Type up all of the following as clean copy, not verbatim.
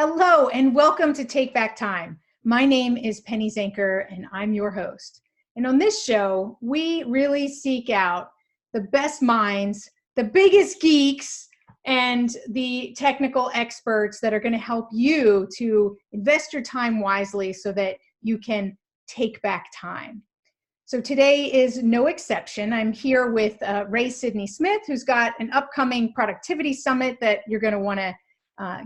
Hello and welcome to Take Back Time. My name is Penny Zenker and I'm your host. And on this show, we really seek out the best minds, the biggest geeks, and the technical experts that are going to help you to invest your time wisely so that you can take back time. So today is no exception. I'm here with Sidney-Smith, who's got an upcoming productivity summit that you're going to want to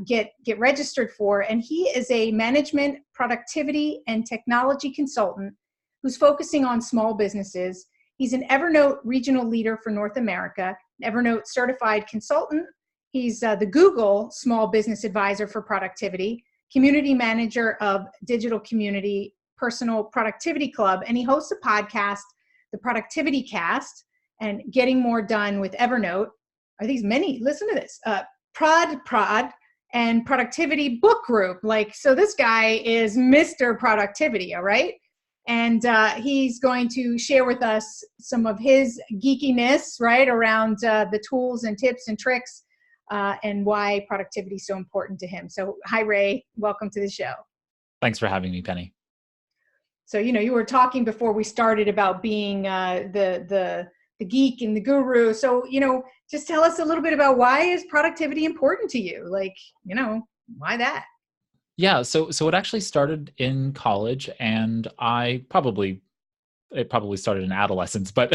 get registered for. And he is a management, productivity, and technology consultant who's focusing on small businesses. He's an Evernote Regional Leader for North America, an Evernote certified consultant. He's the Google Small Business Advisor for Productivity, community manager of Digital Community Personal Productivity Club, and he hosts a podcast, the Productivity Cast, and Getting More Done with Evernote. Are these many? Listen to this. Prod, and Productivity Book Group. So this guy is Mr. Productivity, all right? And he's going to share with us some of his geekiness, right, around the tools and tips and tricks and why productivity is so important to him. So hi, Ray. Welcome to the show. Thanks for having me, Penny. So, you were talking before we started about being the geek and the guru. So, just tell us a little bit about why is productivity important to you? Why that? Yeah, so it actually started in college, and it probably started in adolescence, but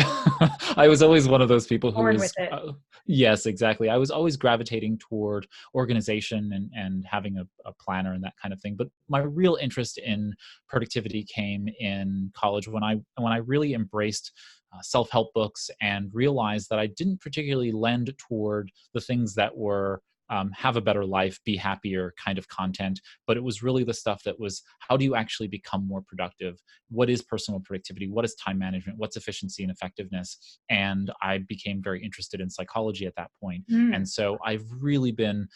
I was always one of those people who was, yes, exactly. I was always gravitating toward organization and having a planner and that kind of thing. But my real interest in productivity came in college when I really embraced self-help books and realized that I didn't particularly lend toward the things that were have a better life, be happier kind of content, but it was really the stuff that was, how do you actually become more productive? What is personal productivity? What is time management? What's efficiency and effectiveness? And I became very interested in psychology at that point. And so I've really been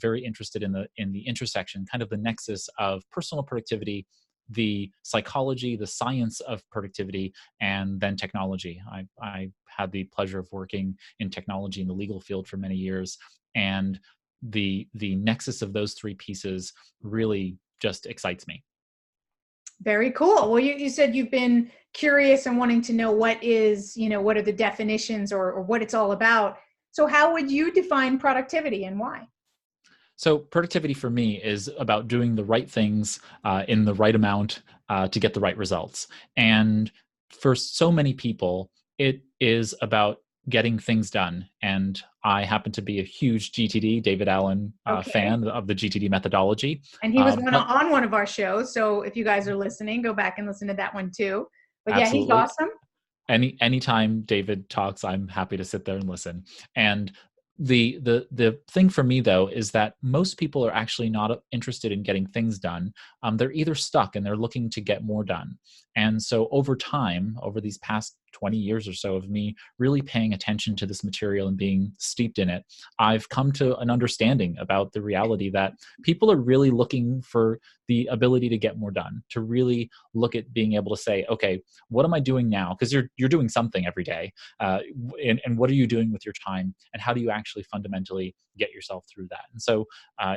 very interested in the intersection, kind of the nexus of personal productivity, the psychology, the science of productivity, and then technology. I had the pleasure of working in technology in the legal field for many years, and the nexus of those three pieces really just excites me. Very cool. Well, you said you've been curious and wanting to know what are the definitions or what it's all about. So how would you define productivity and why? So productivity for me is about doing the right things in the right amount to get the right results. And for so many people, it is about getting things done. And I happen to be a huge GTD, David Allen fan of the GTD methodology. And he was on one of our shows. So if you guys are listening, go back and listen to that one too. But absolutely. Yeah, he's awesome. Anytime David talks, I'm happy to sit there and listen. And the thing for me, though, is that most people are actually not interested in getting things done. They're either stuck and they're looking to get more done. And so over time, over these past 20 years or so of me really paying attention to this material and being steeped in it, I've come to an understanding about the reality that people are really looking for the ability to get more done, to really look at being able to say, okay, what am I doing now? Because you're doing something every day. And what are you doing with your time? And how do you actually fundamentally get yourself through that? And so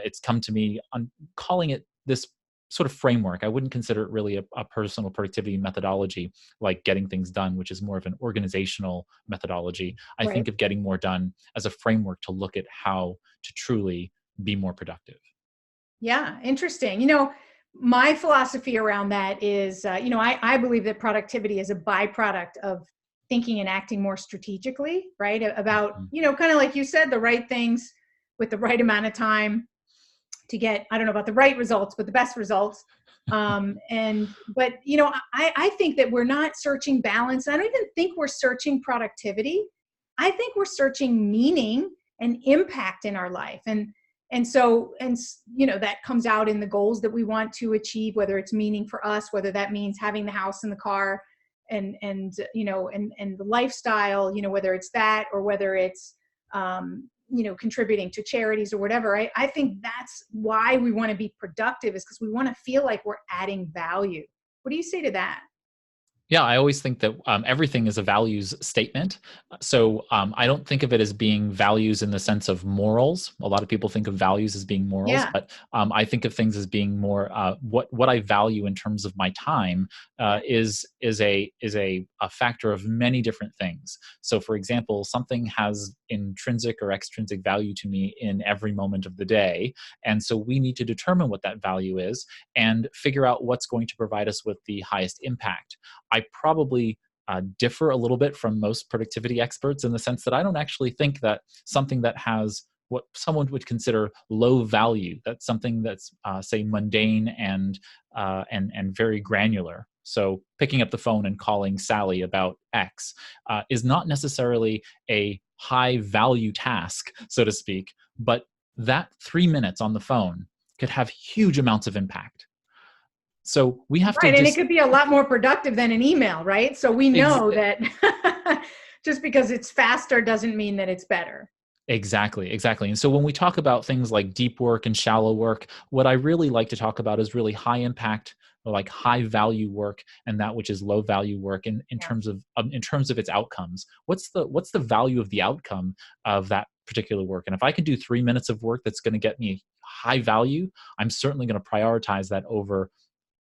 it's come to me on calling it this sort of framework. I wouldn't consider it really a personal productivity methodology like getting things done, which is more of an organizational methodology. I think of getting more done as a framework to look at how to truly be more productive. Yeah, interesting. My philosophy around that is, I believe that productivity is a byproduct of thinking and acting more strategically, right? About, kind of like you said, the right things with the right amount of time to get, I don't know about the right results, but the best results. I think that we're not searching balance. I don't even think we're searching productivity. I think we're searching meaning and impact in our life. And so that comes out in the goals that we want to achieve, whether it's meaning for us, whether that means having the house and the car and the lifestyle, whether it's that or whether it's, contributing to charities or whatever. I think that's why we want to be productive, is because we want to feel like we're adding value. What do you say to that? Yeah, I always think that everything is a values statement. So I don't think of it as being values in the sense of morals. A lot of people think of values as being morals, Yeah. but I think of things as being more what I value in terms of my time Yeah. is a factor of many different things. So, for example, something has intrinsic or extrinsic value to me in every moment of the day, and so we need to determine what that value is and figure out what's going to provide us with the highest impact. I probably differ a little bit from most productivity experts in the sense that I don't actually think that something that has what someone would consider low value, that's something that's say mundane and very granular. So picking up the phone and calling Sally about X is not necessarily a high value task, so to speak, but that 3 minutes on the phone could have huge amounts of impact. So we have to Right. And it just could be a lot more productive than an email, right? So we know that just because it's faster doesn't mean that it's better. exactly, exactly. And so when we talk about things like deep work and shallow work, what I really like to talk about is really high impact or like high value work and that which is low value work in Yeah. terms of its outcomes. What's the value of the outcome of that particular work? And if I can do 3 minutes of work that's going to get me high value, I'm certainly going to prioritize that over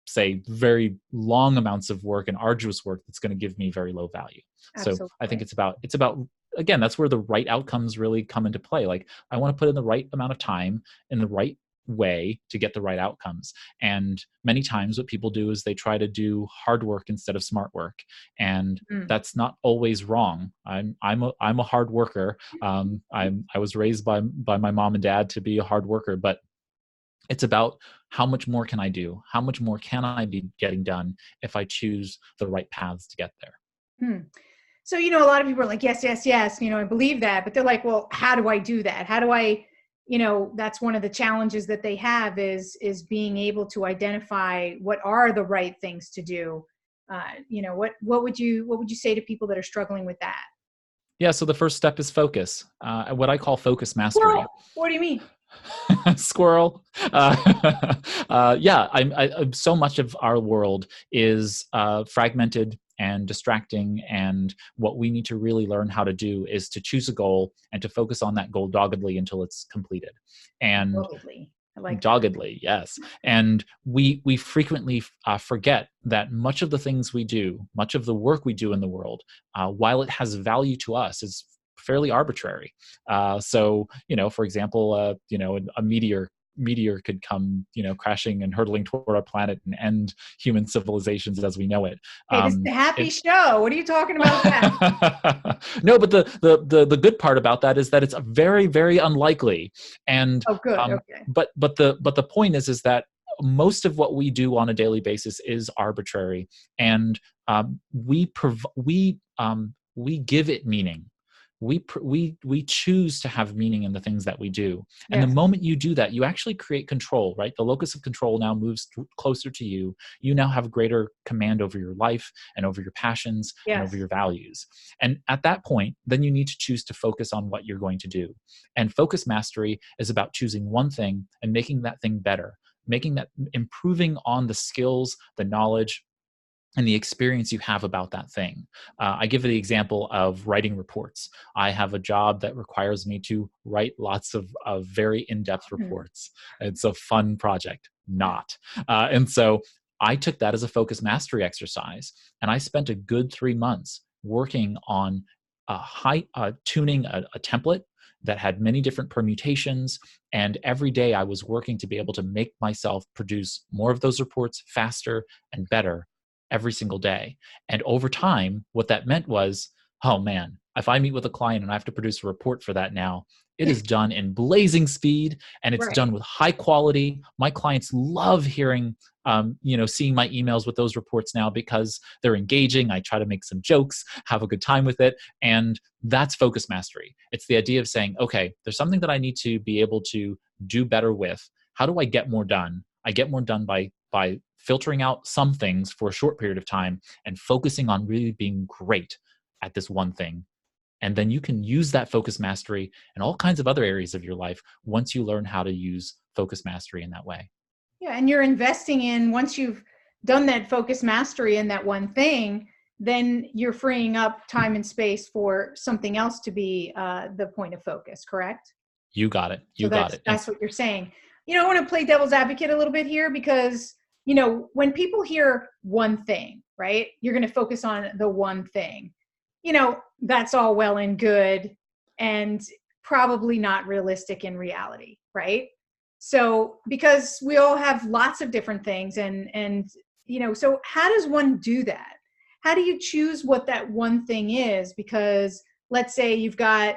say very long amounts of work and arduous work that's going to give me very low value. So I think Absolutely. it's about again, that's where the right outcomes really come into play. Like I want to put in the right amount of time in the right way to get the right outcomes. And many times what people do is they try to do hard work instead of smart work. And Mm. that's not always wrong. I'm a hard worker. I was raised by my mom and dad to be a hard worker, but it's about how much more can I do? How much more can I be getting done if I choose the right paths to get there? Mm. So, a lot of people are like, yes, yes, yes, I believe that, but they're like, well, how do I do that? How do I, that's one of the challenges that they have is being able to identify what are the right things to do. What would you say to people that are struggling with that? Yeah, so the first step is focus, what I call focus mastery. Well, what do you mean? Squirrel. Yeah, so much of our world is fragmented and distracting. And what we need to really learn how to do is to choose a goal and to focus on that goal doggedly until it's completed. And Doggedly. I like that. doggedly, yes. And we frequently forget that much of the things we do, much of the work we do in the world, while it has value to us, is fairly arbitrary. So, for example, a meteor could come, crashing and hurtling toward our planet and end human civilizations as we know it. Hey, this is a happy It show. What are you talking about that? no, but the good part about that is that it's very, very unlikely. And Oh, good. Okay. but the point is that most of what we do on a daily basis is arbitrary, and we give it meaning. We choose to have meaning in the things that we do, and the Yes. moment you do that, you actually create control. Right, the locus of control now moves closer to you. You now have greater command over your life and over your passions and over Yes. your values. And at that point, then you need to choose to focus on what you're going to do. And focus mastery is about choosing one thing and making that thing better, improving on the skills, the knowledge, and the experience you have about that thing. I give the example of writing reports. I have a job that requires me to write lots of very in-depth Hmm. reports. It's a fun project, not. And so I took that as a focus mastery exercise, and I spent a good 3 months working on tuning a template that had many different permutations. And every day I was working to be able to make myself produce more of those reports faster and better every single day. And over time, what that meant was, oh man, if I meet with a client and I have to produce a report for that now, it is done in blazing speed and it's Right. done with high quality. My clients love hearing, seeing my emails with those reports now because they're engaging. I try to make some jokes, have a good time with it. And that's focus mastery. It's the idea of saying, okay, there's something that I need to be able to do better with. How do I get more done? I get more done by filtering out some things for a short period of time and focusing on really being great at this one thing. And then you can use that focus mastery in all kinds of other areas of your life once you learn how to use focus mastery in that way. Yeah, and you're investing in once you've done that focus mastery in that one thing, then you're freeing up time and space for something else to be the point of focus, correct? You got it. So You got it. that's what you're saying. I want to play devil's advocate a little bit here because, when people hear one thing, right, you're going to focus on the one thing, that's all well and good and probably not realistic in reality, right? So because we all have lots of different things and so how does one do that? How do you choose what that one thing is? Because let's say you've got,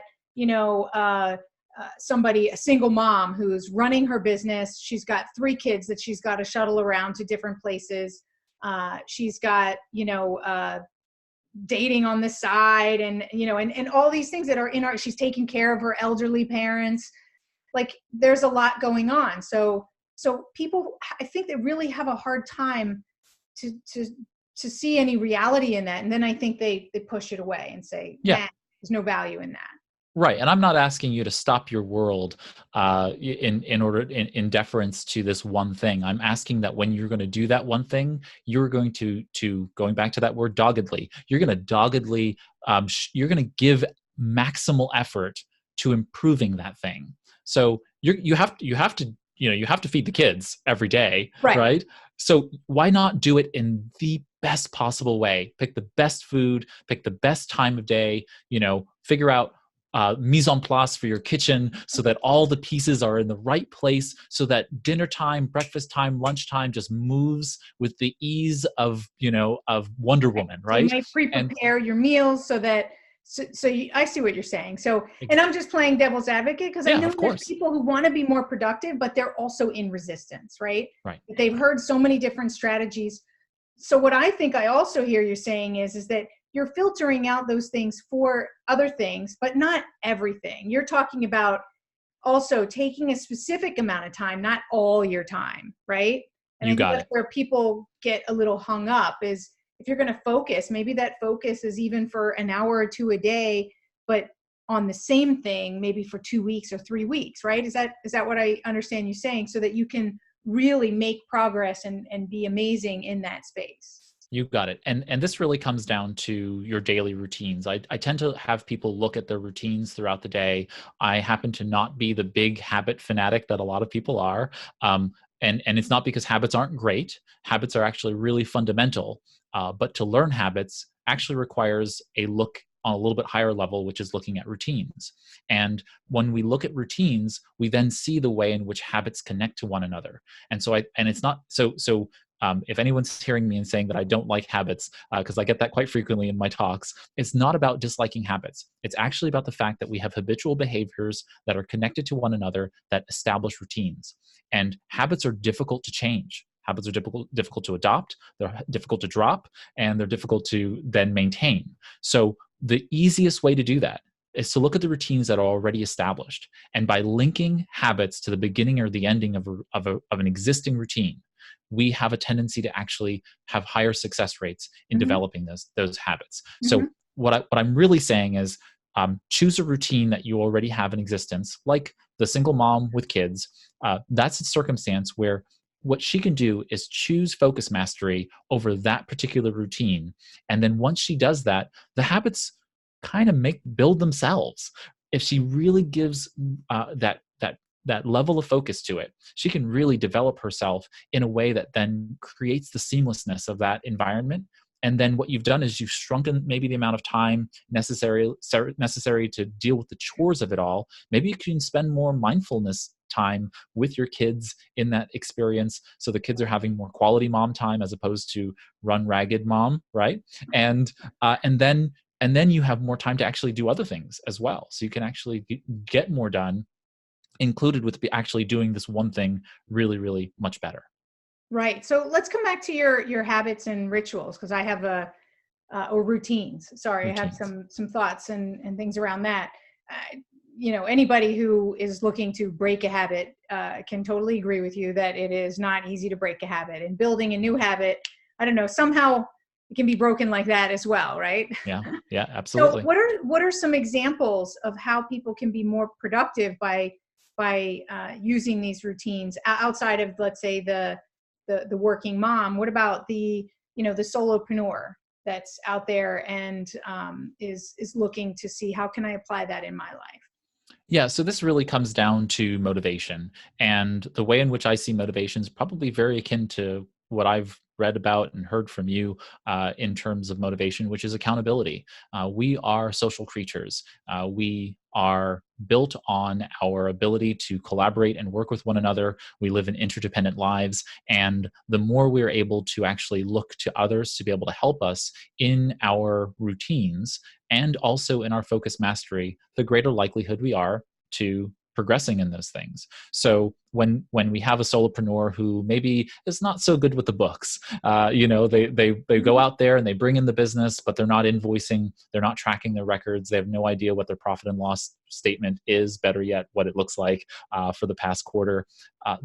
somebody, a single mom who's running her business. She's got 3 kids that she's got to shuttle around to different places. She's got, dating on the side and all these things that are she's taking care of her elderly parents. Like there's a lot going on. So people, I think they really have a hard time to see any reality in that. And then I think they push it away and say, Yeah. nah, there's no value in that. Right. And I'm not asking you to stop your world in deference to this one thing. I'm asking that when you're going to do that one thing, you're going to going back to that word doggedly, you're going to doggedly, you're going to give maximal effort to improving that thing. So you have to feed the kids every day, right? So why not do it in the best possible way? Pick the best food, pick the best time of day, figure out mise en place for your kitchen so that all the pieces are in the right place, so that dinner time, breakfast time, lunchtime just moves with the ease of Wonder Woman, right? So you might pre-prepare your meals so that I see what you're saying. So, and I'm just playing devil's advocate because I know there's people who want to be more productive, but they're also in resistance, right? Right. They've heard so many different strategies. So what I think I also hear you saying is that you're filtering out those things for other things, but not everything. You're talking about also taking a specific amount of time, not all your time, right? And I think that's where people get a little hung up is if you're going to focus, maybe that focus is even for an hour or 2 a day, but on the same thing, maybe for 2 weeks or 3 weeks, right? Is that what I understand you saying, so that you can really make progress and be amazing in that space? You got it. And this really comes down to your daily routines. I tend to have people look at their routines throughout the day. I happen to not be the big habit fanatic that a lot of people are. And it's not because habits aren't great. Habits are actually really fundamental. But to learn habits actually requires a look on a little bit higher level, which is looking at routines. And when we look at routines, we then see the way in which habits connect to one another. And so it's not so if anyone's hearing me and saying that I don't like habits, because I get that quite frequently in my talks, it's not about disliking habits. It's actually about the fact that we have habitual behaviors that are connected to one another that establish routines. And habits are difficult to change. Habits are difficult to adopt, they're difficult to drop, and they're difficult to then maintain. So the easiest way to do that is to look at the routines that are already established. And by linking habits to the beginning or the ending of an existing routine, we have a tendency to actually have higher success rates in developing those habits. So what I'm really saying is choose a routine that you already have in existence, like the single mom with kids. That's a circumstance where what she can do is choose focus mastery over that particular routine. And then once she does that, the habits kind of build themselves. If she really gives that level of focus to it, she can really develop herself in a way that then creates the seamlessness of that environment. And then what you've done is you've shrunken maybe the amount of time necessary to deal with the chores of it all. Maybe you can spend more mindfulness time with your kids in that experience, so the kids are having more quality mom time as opposed to run ragged mom, right? And then you have more time to actually do other things as well, so you can actually get more done, included with actually doing this one thing really, really much better. Right. So let's come back to your habits and rituals, because I have or routines. Sorry, routines. I have some thoughts and things around that. Anybody who is looking to break a habit can totally agree with you that it is not easy to break a habit. And building a new habit, I don't know, somehow it can be broken like that as well, right? Yeah, absolutely. So what are some examples of how people can be more productive by using these routines outside of, let's say, the the working mom. What about the solopreneur that's out there and is looking to see how can I apply that in my life? Yeah, so this really comes down to motivation. And the way in which I see motivation is probably very akin to what I've read about and heard from you in terms of motivation, which is accountability. We are social creatures. We are built on our ability to collaborate and work with one another. We live in interdependent lives. And the more we're able to actually look to others to be able to help us in our routines and also in our focus mastery, the greater likelihood we are to progressing in those things. So when we have a solopreneur who maybe is not so good with the books, they go out there and they bring in the business, but they're not invoicing, they're not tracking their records, they have no idea what their profit and loss statement is, better yet, what it looks like for the past quarter.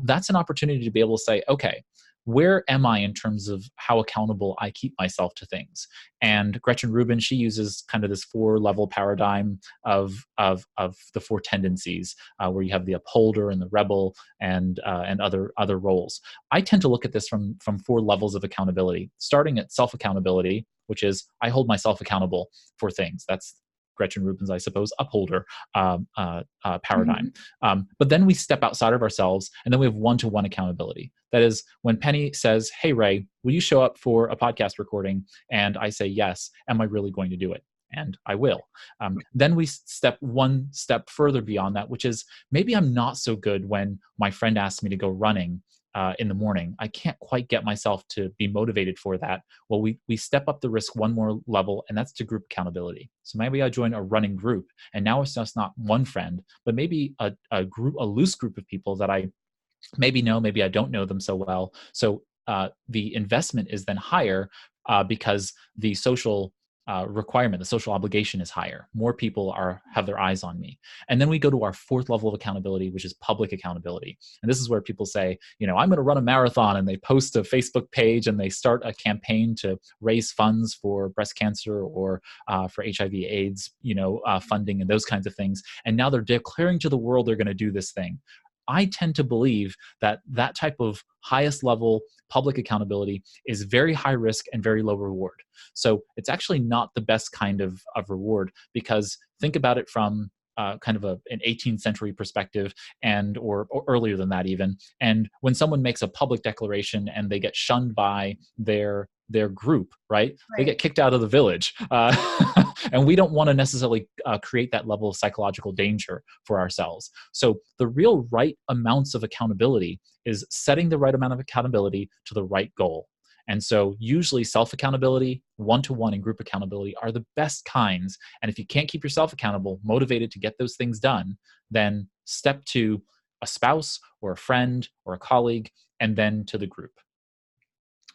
That's an opportunity to be able to say, okay, where am I in terms of how accountable I keep myself to things? And Gretchen Rubin, she uses kind of this 4-level paradigm of the 4 tendencies, where you have the upholder and the rebel and other roles. I tend to look at this from 4 levels of accountability, starting at self-accountability, which is I hold myself accountable for things. That's Gretchen Rubin's, I suppose, upholder paradigm. But then we step outside of ourselves, and then we have one-to-one accountability. That is, when Penny says, "Hey, Ray, will you show up for a podcast recording?" And I say, "Yes," am I really going to do it? And I will. Then we step one step further beyond that, which is maybe I'm not so good when my friend asks me to go running in the morning. I can't quite get myself to be motivated for that. Well, we step up the risk one more level, and that's to group accountability. So maybe I join a running group, and now it's just not one friend, but maybe a loose group of people that I maybe know, maybe I don't know them so well. So the investment is then higher because the social requirement, the social obligation is higher. More people have their eyes on me. And then we go to our 4th level of accountability, which is public accountability. And this is where people say, I'm going to run a marathon, and they post a Facebook page and they start a campaign to raise funds for breast cancer or for HIV/AIDS, funding and those kinds of things. And now they're declaring to the world they're going to do this thing. I tend to believe that type of highest level public accountability is very high risk and very low reward. So it's actually not the best kind of reward, because think about it from kind of an 18th century perspective, or earlier than that even. And when someone makes a public declaration and they get shunned by their group, right? They get kicked out of the village. And we don't want to necessarily create that level of psychological danger for ourselves. So the real right amounts of accountability is setting the right amount of accountability to the right goal. And so usually self-accountability, one-to-one, and group accountability are the best kinds. And if you can't keep yourself accountable, motivated to get those things done, then step to a spouse or a friend or a colleague, and then to the group.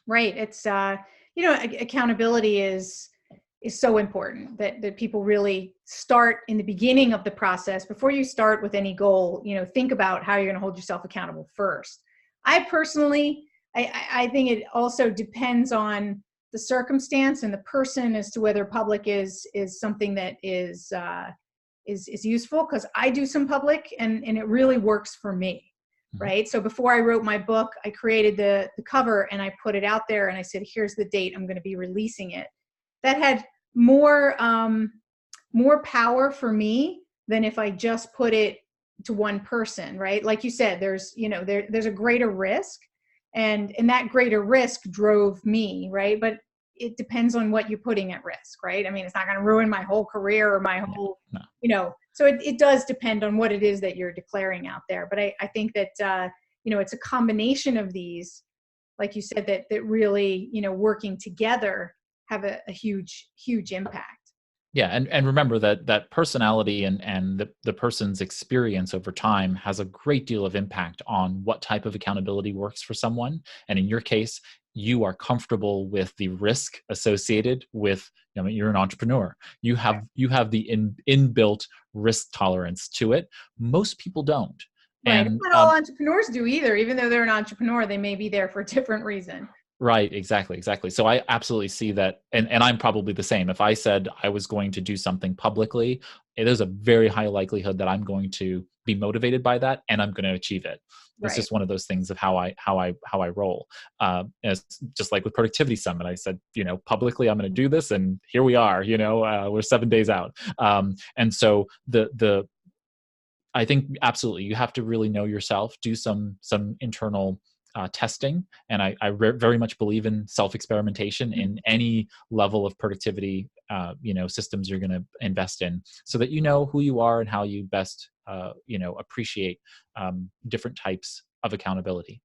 Right. It's, accountability is so important that people really start in the beginning of the process. Before you start with any goal, think about how you're going to hold yourself accountable first. I personally, I think it also depends on the circumstance and the person as to whether public is something that is useful, because I do some public and it really works for me. Right. So before I wrote my book, I created the cover and I put it out there and I said, here's the date I'm going to be releasing it. That had more power for me than if I just put it to one person. Right. Like you said, there's a greater risk, and that greater risk drove me. Right. But it depends on what you're putting at risk. Right. I mean, it's not going to ruin my whole career or my whole, so it does depend on what it is that you're declaring out there. But I think that, it's a combination of these, like you said, that really, working together have a huge, huge impact. Yeah, and remember that personality and the person's experience over time has a great deal of impact on what type of accountability works for someone. And in your case, you are comfortable with the risk associated with, you're an entrepreneur. You have the inbuilt risk tolerance to it. Most people don't. Right. And not all entrepreneurs do either. Even though they're an entrepreneur, they may be there for a different reason. Right, exactly. So I absolutely see that, and I'm probably the same. If I said I was going to do something publicly, there's a very high likelihood that I'm going to be motivated by that, and I'm going to achieve it. It's Right. just one of those things of how I roll. It's just like with Productivity Summit, I said, publicly I'm going to do this, and here we are. We're 7 days out, and so the I think absolutely you have to really know yourself, do some internal testing, and very much believe in self experimentation in any level of productivity systems you're going to invest in, so that you know who you are and how you best appreciate different types of accountability.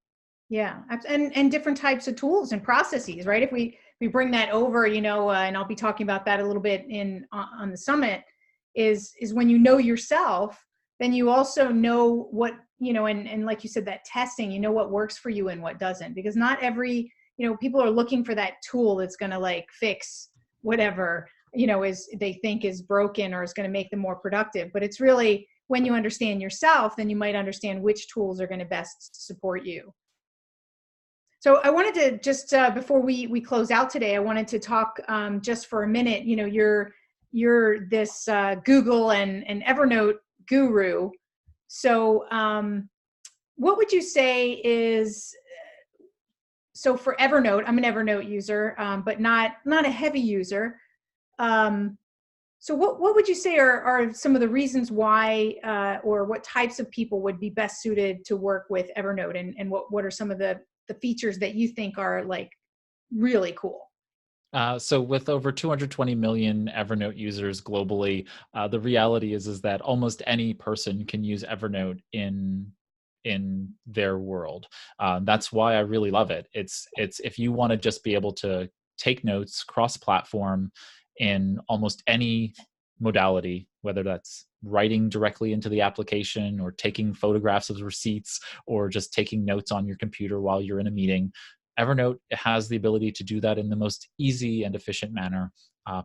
Yeah, and different types of tools and processes, right? If we bring that over, and I'll be talking about that a little bit in on the summit, is when you know yourself, then you also know what, and like you said, that testing, what works for you and what doesn't, because not every, people are looking for that tool that's going to like fix whatever, is they think is broken or is going to make them more productive. But it's really when you understand yourself, then you might understand which tools are going to best support you. So I wanted to just before we close out today, I wanted to talk just for a minute. You're this Google and Evernote guru. So what would you say is, so for Evernote? I'm an Evernote user, but not a heavy user. So what would you say are some of the reasons why, or what types of people would be best suited to work with Evernote, and what are some of the features that you think are like really cool? So with over 220 million Evernote users globally, the reality is that almost any person can use Evernote in their world. That's why I really love it. It's if you want to just be able to take notes cross-platform in almost any modality, whether that's writing directly into the application or taking photographs of receipts or just taking notes on your computer while you're in a meeting, Evernote has the ability to do that in the most easy and efficient manner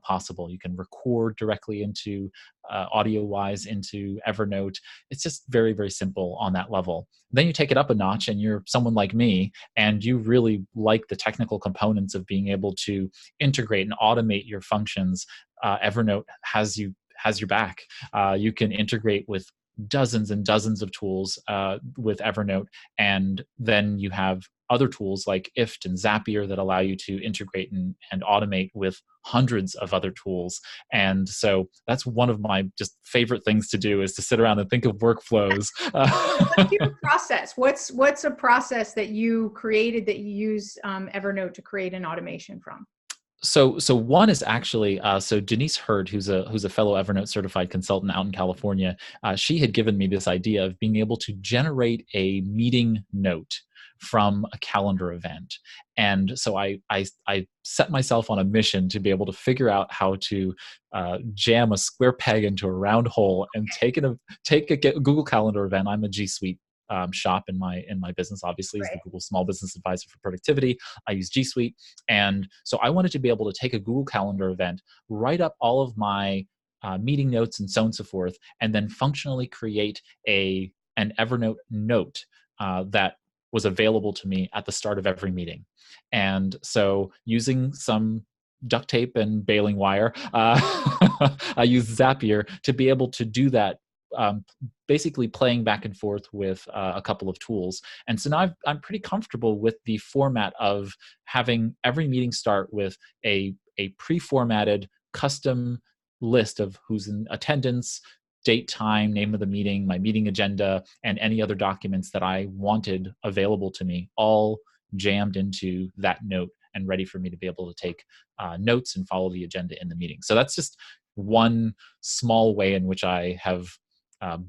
possible. You can record directly into audio-wise into Evernote. It's just very, very simple on that level. Then you take it up a notch and you're someone like me and you really like the technical components of being able to integrate and automate your functions. Evernote has your back. You can integrate with dozens and dozens of tools with Evernote, and then you have other tools like IFT and Zapier that allow you to integrate and automate with hundreds of other tools. And so that's one of my just favorite things to do, is to sit around and think of workflows. What's your process? What's a process that you created that you use Evernote to create an automation from? So one is actually so Denise Hurd, who's a fellow Evernote certified consultant out in California. She had given me this idea of being able to generate a meeting note from a calendar event, and so I set myself on a mission to be able to figure out how to jam a square peg into a round hole and take a Google Calendar event. I'm a G Suite shop in my business, obviously, is the Right. Google Small Business Advisor for Productivity. I use G Suite, and so I wanted to be able to take a Google Calendar event, write up all of my meeting notes and so on and so forth, and then functionally create an Evernote note that was available to me at the start of every meeting. And so using some duct tape and baling wire, I used Zapier to be able to do that, basically playing back and forth with a couple of tools. And so now I'm pretty comfortable with the format of having every meeting start with a pre-formatted custom list of who's in attendance, date, time, name of the meeting, my meeting agenda, and any other documents that I wanted available to me, all jammed into that note and ready for me to be able to take notes and follow the agenda in the meeting. So that's just one small way in which I have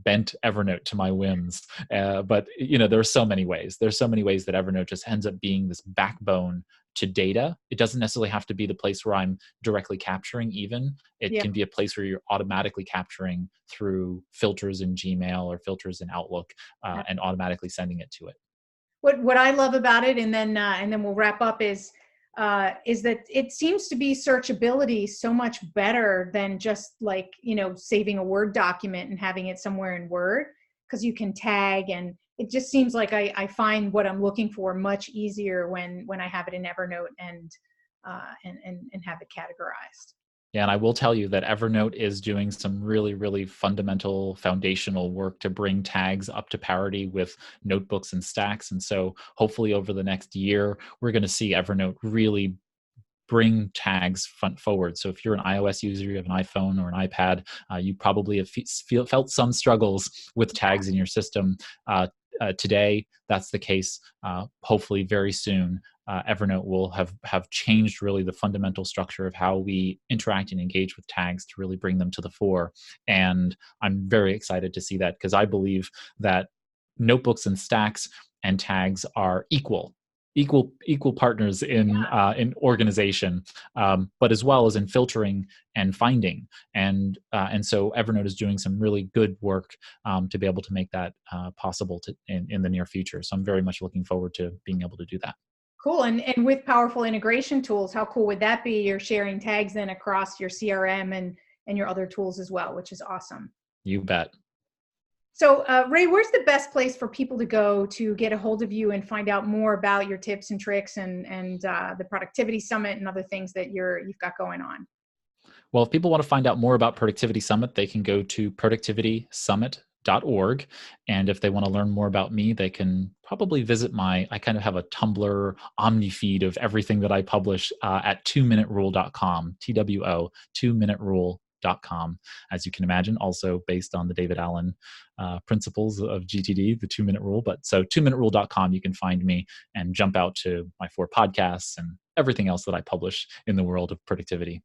bent Evernote to my whims. But there are so many ways. There's so many ways that Evernote just ends up being this backbone to data. It doesn't necessarily have to be the place where I'm directly capturing even. It Yeah. can be a place where you're automatically capturing through filters in Gmail or filters in Outlook, and automatically sending it to it. What I love about it, and then we'll wrap up, is that it seems to be searchability so much better than just like saving a Word document and having it somewhere in Word. because you can tag, and it just seems like I find what I'm looking for much easier when I have it in Evernote and have it categorized. Yeah, and I will tell you that Evernote is doing some really, really fundamental foundational work to bring tags up to parity with notebooks and stacks. And so hopefully over the next year, we're going to see Evernote really bring tags front forward. So if you're an iOS user, you have an iPhone or an iPad, you probably have felt some struggles with tags in your system. Today, that's the case. Hopefully very soon, Evernote will have changed really the fundamental structure of how we interact and engage with tags to really bring them to the fore. And I'm very excited to see that, because I believe that notebooks and stacks and tags are equal partners in organization, but as well as in filtering and finding. And so Evernote is doing some really good work to be able to make that possible in the near future. So I'm very much looking forward to being able to do that. Cool. And with powerful integration tools, how cool would that be? You're sharing tags then across your CRM and your other tools as well, which is awesome. You bet. So, Ray, where's the best place for people to go to get a hold of you and find out more about your tips and tricks and the Productivity Summit and other things that you've got going on? Well, if people want to find out more about Productivity Summit, they can go to productivitysummit.org. And if they want to learn more about me, they can probably visit I kind of have a Tumblr omni feed of everything that I publish at 2minuterule.com, TWO, 2minuterule.com. As you can imagine, also based on the David Allen principles of GTD, the 2-minute rule. But so 2minuterule.com, you can find me and jump out to my 4 podcasts and everything else that I publish in the world of productivity.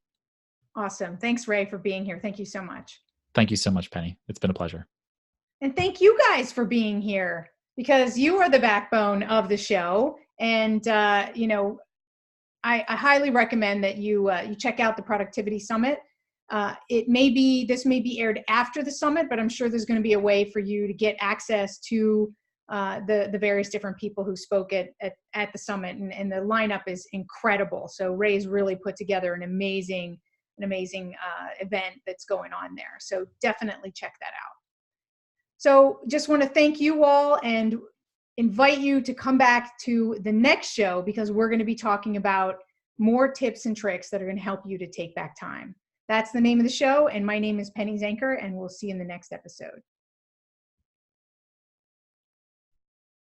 Awesome. Thanks, Ray, for being here. Thank you so much. Thank you so much, Penny. It's been a pleasure. And thank you guys for being here, because you are the backbone of the show. And, I highly recommend that you check out the Productivity Summit. This may be aired after the summit, but I'm sure there's going to be a way for you to get access to the various different people who spoke at the summit, and the lineup is incredible. So Ray's really put together an amazing event that's going on there. So definitely check that out. So just want to thank you all and invite you to come back to the next show, because we're going to be talking about more tips and tricks that are going to help you to take back time. That's the name of the show, and my name is Penny Zanker, and we'll see you in the next episode.